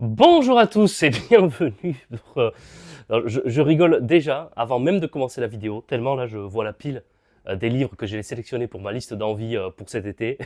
Bonjour à tous et bienvenue. Alors, je rigole déjà avant même de commencer la vidéo, tellement là je vois la pile des livres que j'ai sélectionnés pour ma liste d'envie pour cet été.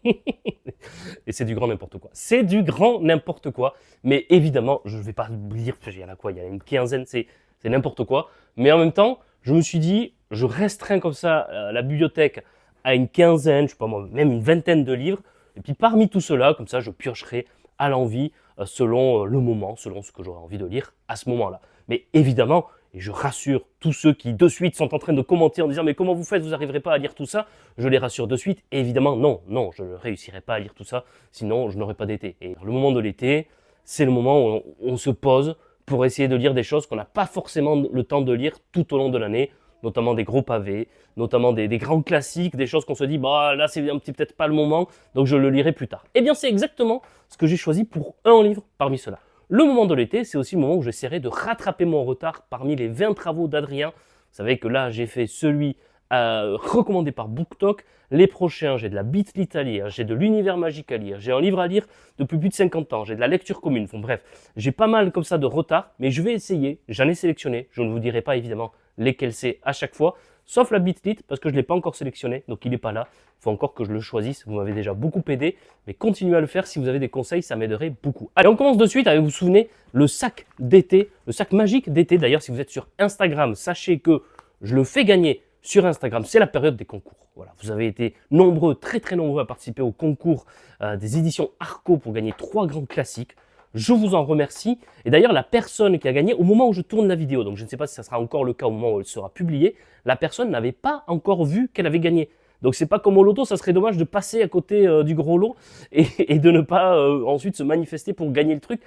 Et c'est du grand n'importe quoi. C'est du grand n'importe quoi. Mais évidemment, je ne vais pas lire, il y en a quoi, il y en a une quinzaine, c'est n'importe quoi. Mais en même temps, je me suis dit, je restreins comme ça la bibliothèque à une quinzaine, je sais pas moi, même une vingtaine de livres. Et puis parmi tout cela, comme ça, je piocherai à l'envie selon le moment, selon ce que j'aurai envie de lire à ce moment-là. Mais évidemment, et je rassure tous ceux qui de suite sont en train de commenter en disant mais comment vous faites, vous n'arriverez pas à lire tout ça, je les rassure de suite, évidemment non, je ne réussirai pas à lire tout ça, sinon je n'aurai pas d'été. Et le moment de l'été, c'est le moment où on se pose pour essayer de lire des choses qu'on n'a pas forcément le temps de lire tout au long de l'année, notamment des gros pavés, notamment des grands classiques, des choses qu'on se dit bah là c'est peut-être pas le moment, donc je le lirai plus tard. Eh bien c'est exactement ce que j'ai choisi pour un livre parmi ceux-là. Le moment de l'été, c'est aussi le moment où j'essaierai de rattraper mon retard parmi les 20 travaux d'Adrien. Vous savez que là, j'ai fait celui recommandé par BookTok. Les prochains, j'ai de la Bitlit à lire, j'ai de l'univers magique à lire, j'ai un livre à lire depuis plus de 50 ans, j'ai de la lecture commune. Bon, bref, j'ai pas mal comme ça de retard, mais je vais essayer. J'en ai sélectionné. Je ne vous dirai pas évidemment lesquels c'est à chaque fois, sauf la Bitlit parce que je ne l'ai pas encore sélectionné, donc il n'est pas là. Il faut encore que je le choisisse. Vous m'avez déjà beaucoup aidé, mais continuez à le faire si vous avez des conseils, ça m'aiderait beaucoup. Allez, on commence de suite avec, vous vous souvenez, le sac d'été, le sac magique d'été. D'ailleurs, si vous êtes sur Instagram, sachez que je le fais gagner sur Instagram. C'est la période des concours. Voilà, vous avez été nombreux, très nombreux à participer au concours des éditions Arco pour gagner 3 grands classiques. Je vous en remercie. Et d'ailleurs, la personne qui a gagné, au moment où je tourne la vidéo, donc je ne sais pas si ça sera encore le cas au moment où elle sera publiée, la personne n'avait pas encore vu qu'elle avait gagné. Donc c'est pas comme au loto, ça serait dommage de passer à côté du gros lot et de ne pas ensuite se manifester pour gagner le truc.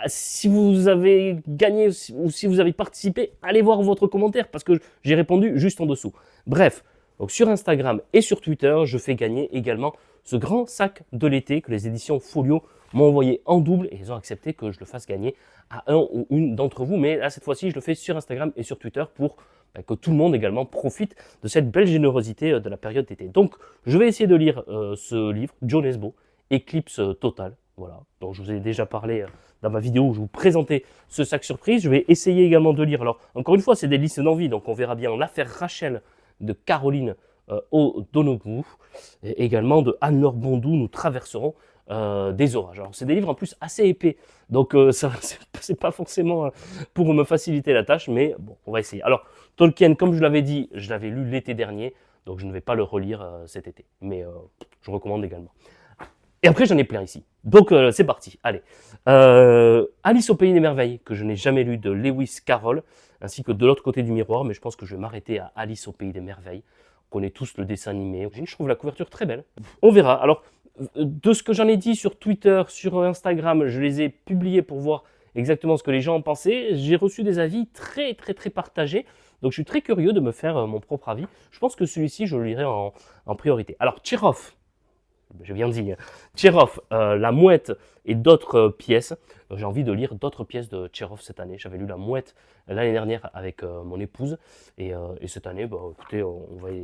Si vous avez gagné ou si vous avez participé, allez voir votre commentaire parce que j'ai répondu juste en dessous. Bref, donc sur Instagram et sur Twitter, je fais gagner également ce grand sac de l'été que les éditions Folio m'ont envoyé en double et ils ont accepté que je le fasse gagner à un ou une d'entre vous. Mais là, cette fois-ci, je le fais sur Instagram et sur Twitter pour que tout le monde également profite de cette belle générosité de la période d'été. Donc, je vais essayer de lire ce livre, Joe Nesbo, Éclipse totale. Voilà, dont je vous ai déjà parlé dans ma vidéo où je vous présentais ce sac surprise. Je vais essayer également de lire. Alors, encore une fois, c'est des listes d'envie, donc on verra bien l'affaire Rachel de Caroline O'Donoghue, et également de Anne-Laure Bondou, Nous traverserons des orages. Alors, c'est des livres en plus assez épais, donc ça, c'est pas forcément pour me faciliter la tâche, mais bon, on va essayer. Alors, Tolkien, comme je l'avais dit, je l'avais lu l'été dernier, donc je ne vais pas le relire cet été, mais je recommande également. Et après, j'en ai plein ici. Donc, c'est parti. Allez. Alice au Pays des Merveilles, que je n'ai jamais lu, de Lewis Carroll, ainsi que De l'autre côté du miroir, mais je pense que je vais m'arrêter à Alice au Pays des Merveilles. On connaît tous le dessin animé. Je trouve la couverture très belle. On verra. Alors, de ce que j'en ai dit sur Twitter, sur Instagram, je les ai publiés pour voir exactement ce que les gens en pensaient. J'ai reçu des avis très partagés. Donc, je suis très curieux de me faire mon propre avis. Je pense que celui-ci, je le lirai en priorité. Alors, Tcherov, je viens de dire, Tcherov, La Mouette et d'autres pièces. J'ai envie de lire d'autres pièces de Tcherov cette année. J'avais lu La Mouette l'année dernière avec mon épouse. Et cette année, bah, écoutez,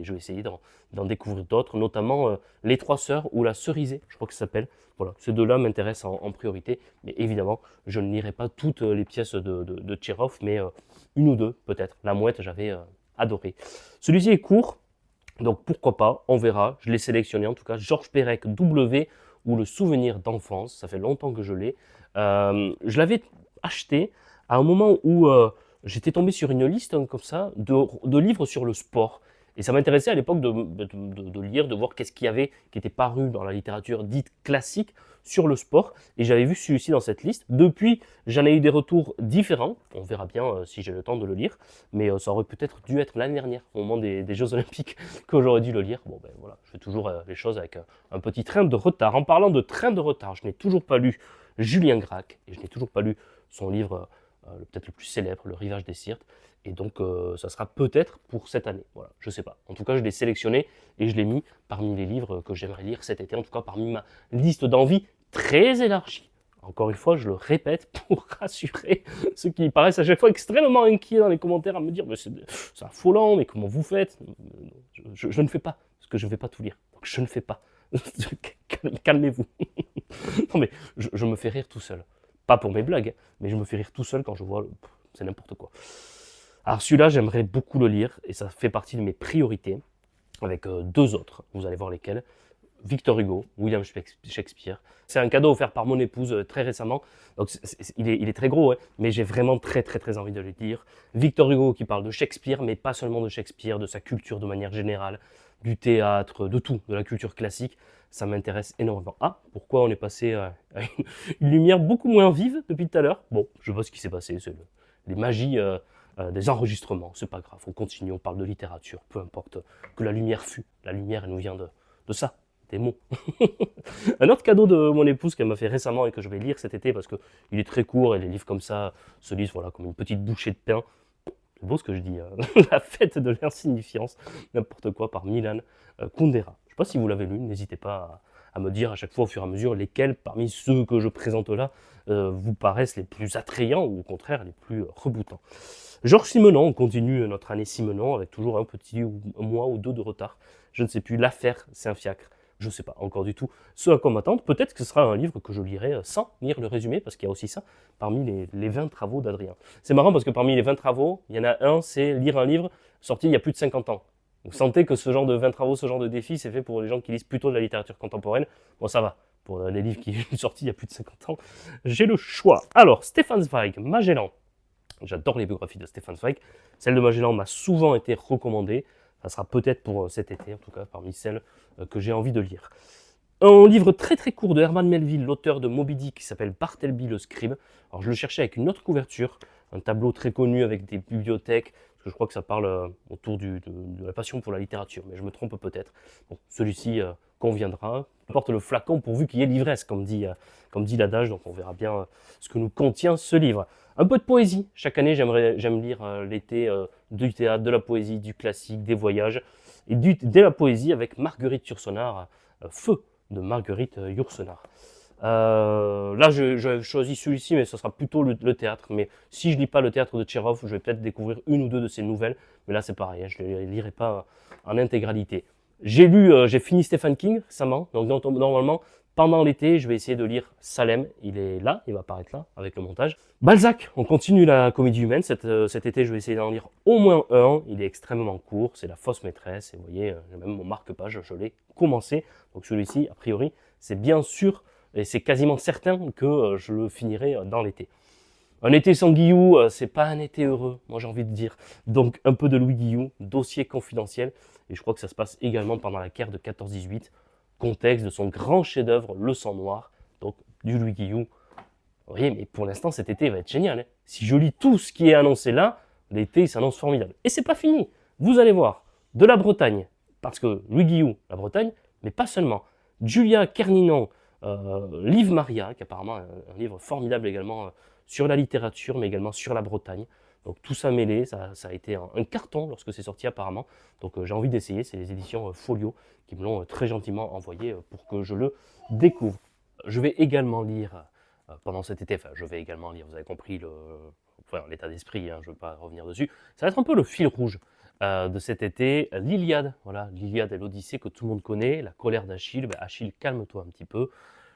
je vais essayer d'en découvrir d'autres, notamment Les Trois Sœurs ou La Cerisée, je crois que ça s'appelle. Voilà, ces deux-là m'intéressent en priorité. Mais évidemment, je ne lirai pas toutes les pièces de Tcherov, mais une ou deux peut-être. La Mouette, j'avais adoré. Celui-ci est court. Donc pourquoi pas, on verra. Je l'ai sélectionné en tout cas. Georges Perec W ou Le souvenir d'enfance. Ça fait longtemps que je l'ai. Je l'avais acheté à un moment où j'étais tombé sur une liste comme ça de livres sur le sport. Et ça m'intéressait à l'époque de lire, de voir qu'est-ce qu'il y avait qui était paru dans la littérature dite classique sur le sport. Et j'avais vu celui-ci dans cette liste. Depuis, j'en ai eu des retours différents. On verra bien si j'ai le temps de le lire. Mais ça aurait peut-être dû être l'année dernière, au moment des Jeux Olympiques, que j'aurais dû le lire. Bon ben voilà, je fais toujours les choses avec un petit train de retard. En parlant de train de retard, je n'ai toujours pas lu Julien Gracq et je n'ai toujours pas lu son livre peut-être le plus célèbre, Le Rivage des Sirtes. Et donc, ça sera peut-être pour cette année. Voilà, je sais pas. En tout cas, je l'ai sélectionné et je l'ai mis parmi les livres que j'aimerais lire cet été. En tout cas, parmi ma liste d'envie très élargie. Encore une fois, je le répète pour rassurer ceux qui paraissent à chaque fois extrêmement inquiets dans les commentaires à me dire c'est affolant, mais comment vous faites je ne fais pas, parce que je ne vais pas tout lire. Donc je ne fais pas. Calmez-vous. Non mais je me fais rire tout seul. Pas pour mes blagues, mais je me fais rire tout seul quand je vois, c'est n'importe quoi. Alors celui-là, j'aimerais beaucoup le lire, et ça fait partie de mes priorités, avec deux autres, vous allez voir lesquels. Victor Hugo, William Shakespeare. C'est un cadeau offert par mon épouse très récemment. Donc il est très gros, hein, mais j'ai vraiment très envie de le lire. Victor Hugo qui parle de Shakespeare, mais pas seulement de Shakespeare, de sa culture de manière générale, du théâtre, de tout, de la culture classique. Ça m'intéresse énormément. Ah, pourquoi on est passé à une lumière beaucoup moins vive depuis tout à l'heure? Bon, je vois ce qui s'est passé, c'est les magies des enregistrements, c'est pas grave, on continue, on parle de littérature, peu importe que la lumière fût. La lumière, elle nous vient de ça. Des mots. Un autre cadeau de mon épouse qu'elle m'a fait récemment et que je vais lire cet été parce qu'il est très court et les livres comme ça se lisent voilà, comme une petite bouchée de pain. C'est beau ce que je dis, hein. La fête de l'insignifiance, n'importe quoi, par Milan Kundera. Je ne sais pas si vous l'avez lu, n'hésitez pas à me dire à chaque fois au fur et à mesure lesquels parmi ceux que je présente là vous paraissent les plus attrayants ou au contraire les plus reboutants. Georges Simenon, on continue notre année Simenon avec toujours un petit mois ou deux de retard. Je ne sais plus, l'affaire, c'est un fiacre. Je ne sais pas encore du tout ce à quoi m'attendre. Peut-être que ce sera un livre que je lirai sans lire le résumé, parce qu'il y a aussi ça parmi les 20 travaux d'Adrien. C'est marrant parce que parmi les 20 travaux, il y en a un, c'est lire un livre sorti il y a plus de 50 ans. Vous sentez que ce genre de 20 travaux, ce genre de défi, c'est fait pour les gens qui lisent plutôt de la littérature contemporaine. Bon, ça va. Pour les livres qui sont sortis il y a plus de 50 ans, j'ai le choix. Alors, Stefan Zweig, Magellan. J'adore les biographies de Stefan Zweig. Celle de Magellan m'a souvent été recommandée. Ça sera peut-être pour cet été, en tout cas, parmi celles que j'ai envie de lire. Un livre très court de Herman Melville, l'auteur de Moby Dick, qui s'appelle Bartleby le Scribe. Alors je le cherchais avec une autre couverture, un tableau très connu avec des bibliothèques, parce que je crois que ça parle autour de la passion pour la littérature, mais je me trompe peut-être. Bon, celui-ci conviendra. Porte le flacon pourvu qu'il y ait l'ivresse, comme dit l'adage, donc on verra bien ce que nous contient ce livre. Un peu de poésie. Chaque année, j'aime lire l'été du théâtre, de la poésie, du classique, des voyages, et de la poésie avec Marguerite Yourcenar, Feu de Marguerite Yourcenar. Là, j'ai choisi celui-ci, mais ce sera plutôt le théâtre. Mais si je lis pas le théâtre de Tchekhov, je vais peut-être découvrir une ou deux de ses nouvelles. Mais là, c'est pareil, hein, je ne les lirai pas en intégralité. J'ai fini Stephen King récemment, donc normalement, pendant l'été, je vais essayer de lire Salem. Il est là, il va apparaître là, avec le montage. Balzac, on continue la comédie humaine. Cet été, je vais essayer d'en lire au moins un. Il est extrêmement court, c'est La Fausse Maîtresse. Et vous voyez, j'ai même mon marque-page, je l'ai commencé. Donc celui-ci, a priori, c'est bien sûr, et c'est quasiment certain que je le finirai dans l'été. Un été sans Guillou, c'est pas un été heureux, moi j'ai envie de dire. Donc un peu de Louis Guillou, dossier confidentiel. Et je crois que ça se passe également pendant la guerre de 14-18. Contexte de son grand chef-d'œuvre, Le Sang Noir, donc du Louis Guillou. Vous voyez, mais pour l'instant, cet été va être génial, hein. Si je lis tout ce qui est annoncé là, l'été s'annonce formidable. Et c'est pas fini. Vous allez voir, de la Bretagne, parce que Louis Guillou, la Bretagne, mais pas seulement. Julia Kerninon, Liv Maria, qui est apparemment un livre formidable également sur la littérature, mais également sur la Bretagne. Donc tout ça mêlé, ça a été un carton lorsque c'est sorti apparemment. Donc j'ai envie d'essayer, c'est les éditions Folio qui me l'ont très gentiment envoyé pour que je le découvre. Je vais également lire pendant cet été, enfin je vais également lire, vous avez compris l'état d'esprit, hein, je ne veux pas revenir dessus. Ça va être un peu le fil rouge de cet été, l'Iliade, voilà, l'Iliade et l'Odyssée que tout le monde connaît, la colère d'Achille. Ben, Achille, calme-toi un petit peu.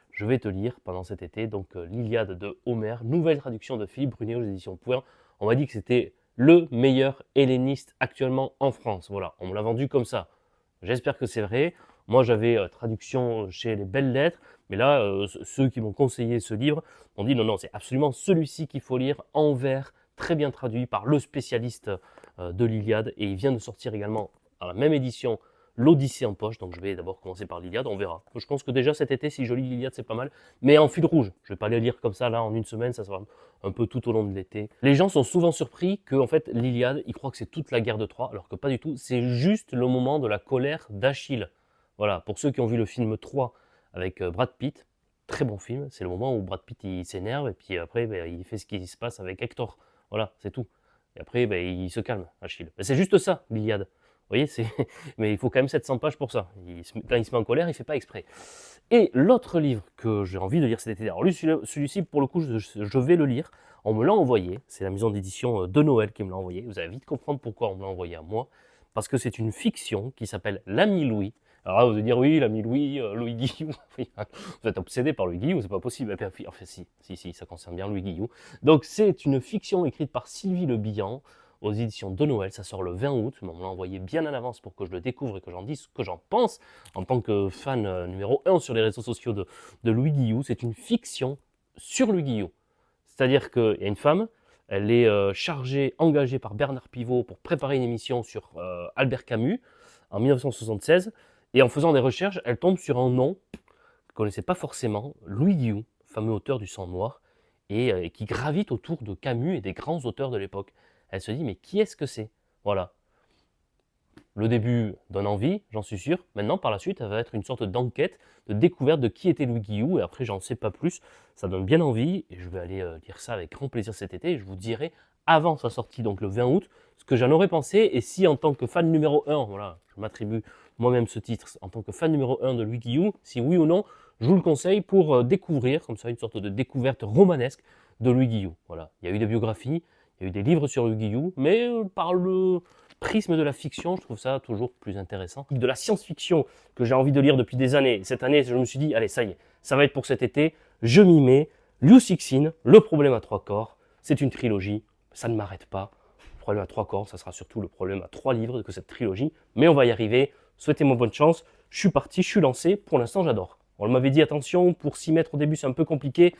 Je vais te lire pendant cet été donc l'Iliade de Homère, nouvelle traduction de Philippe Brunet aux éditions Pouin. On m'a dit que c'était le meilleur helléniste actuellement en France. Voilà, on me l'a vendu comme ça. J'espère que c'est vrai. Moi, j'avais traduction chez les Belles Lettres, mais là, ceux qui m'ont conseillé ce livre m'ont dit non, c'est absolument celui-ci qu'il faut lire en vers, très bien traduit par le spécialiste de l'Iliade, et il vient de sortir également dans la même édition l'Odyssée en poche, donc je vais d'abord commencer par l'Iliade, on verra. Je pense que déjà cet été, si je lis l'Iliade, c'est pas mal, mais en fil rouge. Je vais pas les lire comme ça là en une semaine, ça sera un peu tout au long de l'été. Les gens sont souvent surpris que en fait l'Iliade, ils croient que c'est toute la guerre de Troie, alors que pas du tout. C'est juste le moment de la colère d'Achille. Voilà, pour ceux qui ont vu le film 3 avec Brad Pitt, très bon film. C'est le moment où Brad Pitt il s'énerve et puis après il fait ce qui se passe avec Hector. Voilà, c'est tout. Et après il se calme, Achille. C'est juste ça, l'Iliade. Vous voyez, mais il faut quand même 700 pages pour ça. Quand il se met en colère, il ne fait pas exprès. Et l'autre livre que j'ai envie de lire cet été, alors lui, celui-ci, pour le coup, je vais le lire. On me l'a envoyé. C'est la maison d'édition de Noël qui me l'a envoyé. Vous allez vite comprendre pourquoi on me l'a envoyé à moi. Parce que c'est une fiction qui s'appelle L'Ami Louis. Alors là, vous allez dire, oui, l'ami Louis, Louis Guillou. Vous êtes obsédé par Louis Guillou, c'est pas possible. Enfin, si, ça concerne bien Louis Guillou. Donc, c'est une fiction écrite par Sylvie Le Bihan aux éditions de Noël. Ça sort le 20 août. Mais on me l'a envoyé bien en avance pour que je le découvre et que j'en dise ce que j'en pense. En tant que fan numéro 1 sur les réseaux sociaux de Louis Guillou, c'est une fiction sur Louis Guillou. C'est-à-dire qu'il y a une femme, elle est chargée, engagée par Bernard Pivot pour préparer une émission sur Albert Camus en 1976. Et en faisant des recherches, elle tombe sur un nom qu'elle ne connaissait pas forcément, Louis Guillou, fameux auteur du Sang Noir, et qui gravite autour de Camus et des grands auteurs de l'époque. Elle se dit, mais qui est-ce que c'est? Voilà. Le début donne envie, j'en suis sûr. Maintenant, par la suite, ça va être une sorte d'enquête, de découverte de qui était Louis Guillou. Et après, j'en sais pas plus. Ça donne bien envie. Et je vais aller lire ça avec grand plaisir cet été. Et je vous dirai, avant sa sortie, donc le 20 août, ce que j'en aurais pensé. Et si, en tant que fan numéro 1, voilà, je m'attribue moi-même ce titre, en tant que fan numéro 1 de Louis Guillou, si oui ou non, je vous le conseille pour découvrir, comme ça, une sorte de découverte romanesque de Louis Guillou. Voilà. Il y a eu des biographies, il y a eu des livres sur Louis Guillou, mais par le prisme de la fiction, je trouve ça toujours plus intéressant. De la science-fiction que j'ai envie de lire depuis des années. Cette année, je me suis dit, allez, ça y est, ça va être pour cet été, je m'y mets. Liu Cixin, Le problème à trois corps, c'est une trilogie, ça ne m'arrête pas. Le problème à trois corps, ça sera surtout le problème à 3 livres que cette trilogie, mais on va y arriver. Souhaitez-moi bonne chance, je suis parti, je suis lancé, pour l'instant j'adore. On m'avait dit, attention, pour s'y mettre au début c'est un peu compliqué,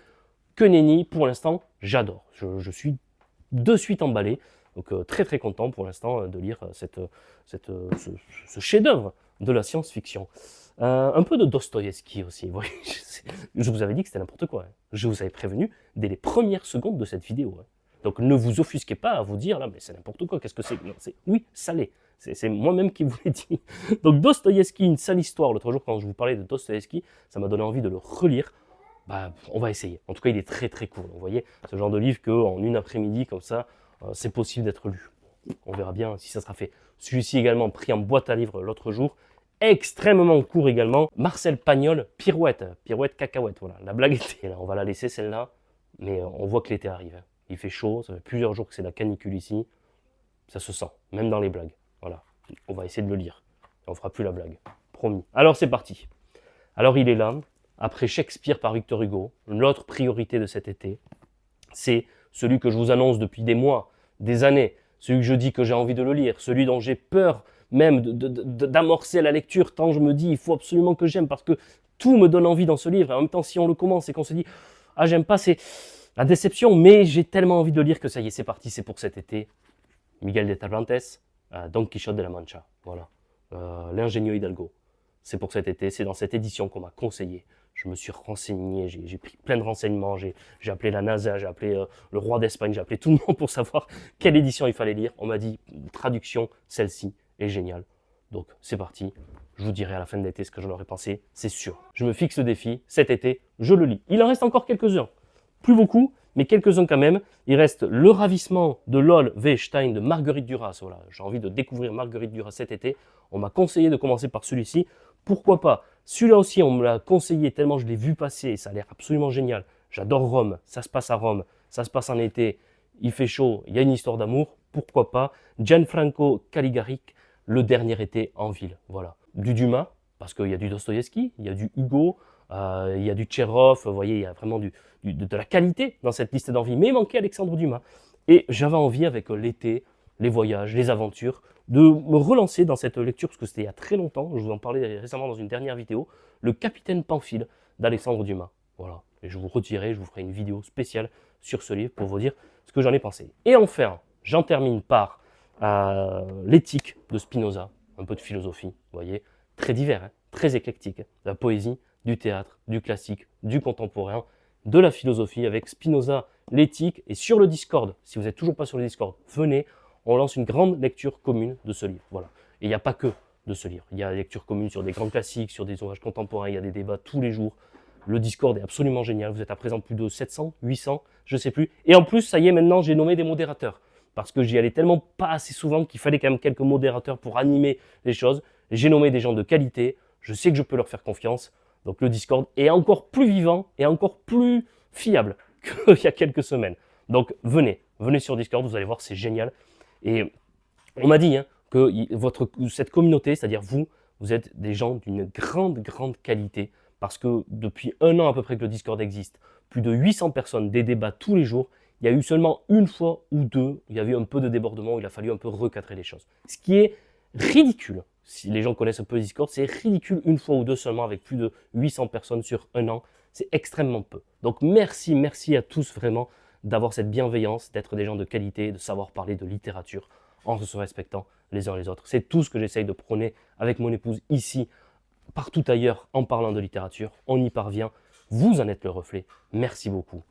que nenni, pour l'instant j'adore. Je suis de suite emballé. Donc très très content pour l'instant de lire ce chef-d'œuvre de la science-fiction. Un peu de Dostoïevski aussi. Oui, je vous avais dit que c'était n'importe quoi. Hein. Je vous avais prévenu dès les premières secondes de cette vidéo. Hein. Donc ne vous offusquez pas à vous dire là, mais c'est n'importe quoi. Qu'est-ce que c'est? Oui, ça l'est. C'est moi-même qui vous l'ai dit. Donc Dostoïevski, une sale histoire. L'autre jour, quand je vous parlais de Dostoïevski, ça m'a donné envie de le relire. Bah, on va essayer. En tout cas, il est très très cool. Vous voyez, ce genre de livre qu'en une après-midi, comme ça, c'est possible d'être lu. On verra bien si ça sera fait. Celui-ci également pris en boîte à livres l'autre jour. Extrêmement court également. Marcel Pagnol, Pirouette. Pirouette cacahuète, voilà. La blague était là. On va la laisser celle-là. Mais on voit que l'été arrive. Hein. Il fait chaud. Ça fait plusieurs jours que c'est la canicule ici. Ça se sent, même dans les blagues. Voilà. On va essayer de le lire. Et on fera plus la blague. Promis. Alors c'est parti. Alors il est là. Après Shakespeare par Victor Hugo. L'autre priorité de cet été, c'est celui que je vous annonce depuis des mois, des années, celui que je dis que j'ai envie de le lire, celui dont j'ai peur même d'amorcer la lecture, tant je me dis il faut absolument que j'aime, parce que tout me donne envie dans ce livre, et en même temps si on le commence et qu'on se dit ah j'aime pas, c'est la déception, mais j'ai tellement envie de le lire que ça y est, c'est parti, c'est pour cet été. Miguel de Cervantes, Don Quichotte de la Mancha, voilà, l'ingénieux Hidalgo, c'est pour cet été, c'est dans cette édition qu'on m'a conseillé. Je me suis renseigné, j'ai pris plein de renseignements, j'ai appelé la NASA, j'ai appelé le roi d'Espagne, j'ai appelé tout le monde pour savoir quelle édition il fallait lire. On m'a dit, traduction, celle-ci est géniale. Donc c'est parti, je vous dirai à la fin de l'été ce que j'en aurais pensé, c'est sûr. Je me fixe le défi, cet été, je le lis. Il en reste encore quelques-uns, plus beaucoup, mais quelques-uns quand même. Il reste Le ravissement de Lol V. Stein de Marguerite Duras. Voilà, j'ai envie de découvrir Marguerite Duras cet été. On m'a conseillé de commencer par celui-ci. Pourquoi pas? Celui-là aussi, on me l'a conseillé tellement je l'ai vu passer et ça a l'air absolument génial. J'adore Rome, ça se passe à Rome, ça se passe en été, il fait chaud, il y a une histoire d'amour, pourquoi pas? Gianfranco Caligaric, Le dernier été en ville. Voilà. Du Dumas, parce qu'il y a du Dostoïevski, il y a du Hugo, il y a du Tchekhov, vous voyez, il y a vraiment de la qualité dans cette liste d'envie, mais il manquait Alexandre Dumas. Et j'avais envie, avec l'été, les voyages, les aventures, de me relancer dans cette lecture, parce que c'était il y a très longtemps, je vous en parlais récemment dans une dernière vidéo, Le Capitaine Pamphile d'Alexandre Dumas. Voilà, et je vous redirai, je vous ferai une vidéo spéciale sur ce livre pour vous dire ce que j'en ai pensé. Et enfin, j'en termine par l'éthique de Spinoza, un peu de philosophie, vous voyez, très divers, hein, très éclectique, de la poésie, du théâtre, du classique, du contemporain, de la philosophie avec Spinoza, l'éthique, et sur le Discord, si vous n'êtes toujours pas sur le Discord, venez, on lance une grande lecture commune de ce livre. Voilà. Et il n'y a pas que de ce livre. Il y a des lectures communes sur des grands classiques, sur des ouvrages contemporains, il y a des débats tous les jours. Le Discord est absolument génial. Vous êtes à présent plus de 700, 800, je ne sais plus. Et en plus, ça y est, maintenant, j'ai nommé des modérateurs. Parce que j'y allais tellement pas assez souvent qu'il fallait quand même quelques modérateurs pour animer les choses. J'ai nommé des gens de qualité. Je sais que je peux leur faire confiance. Donc le Discord est encore plus vivant et encore plus fiable qu'il y a quelques semaines. Donc venez sur Discord, vous allez voir, c'est génial. Et on m'a dit hein, que cette communauté, c'est-à-dire vous, vous êtes des gens d'une grande, grande qualité, parce que depuis 1 an à peu près que le Discord existe, plus de 800 personnes, des débats tous les jours, il y a eu seulement une fois ou deux, il y a eu un peu de débordement, où il a fallu un peu recadrer les choses. Ce qui est ridicule. Si les gens connaissent un peu Discord, c'est ridicule une fois ou deux seulement avec plus de 800 personnes sur 1 an. C'est extrêmement peu. Donc merci, merci à tous vraiment d'avoir cette bienveillance, d'être des gens de qualité, de savoir parler de littérature en se respectant les uns les autres. C'est tout ce que j'essaye de prôner avec mon épouse ici, partout ailleurs, en parlant de littérature. On y parvient. Vous en êtes le reflet. Merci beaucoup.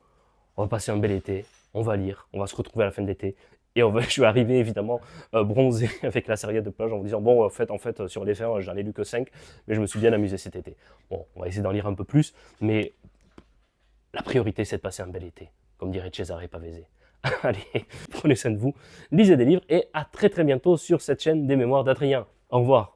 On va passer un bel été. On va lire. On va se retrouver à la fin de l'été. Et je vais arriver évidemment bronzé avec la serviette de plage en vous disant bon, en fait sur les fins, j'en ai lu que 5, mais je me suis bien amusé cet été. Bon, on va essayer d'en lire un peu plus, mais la priorité c'est de passer un bel été, comme dirait Cesare Pavese. Allez, prenez soin de vous, lisez des livres et à très très bientôt sur cette chaîne des Mémoires d'Adrien. Au revoir.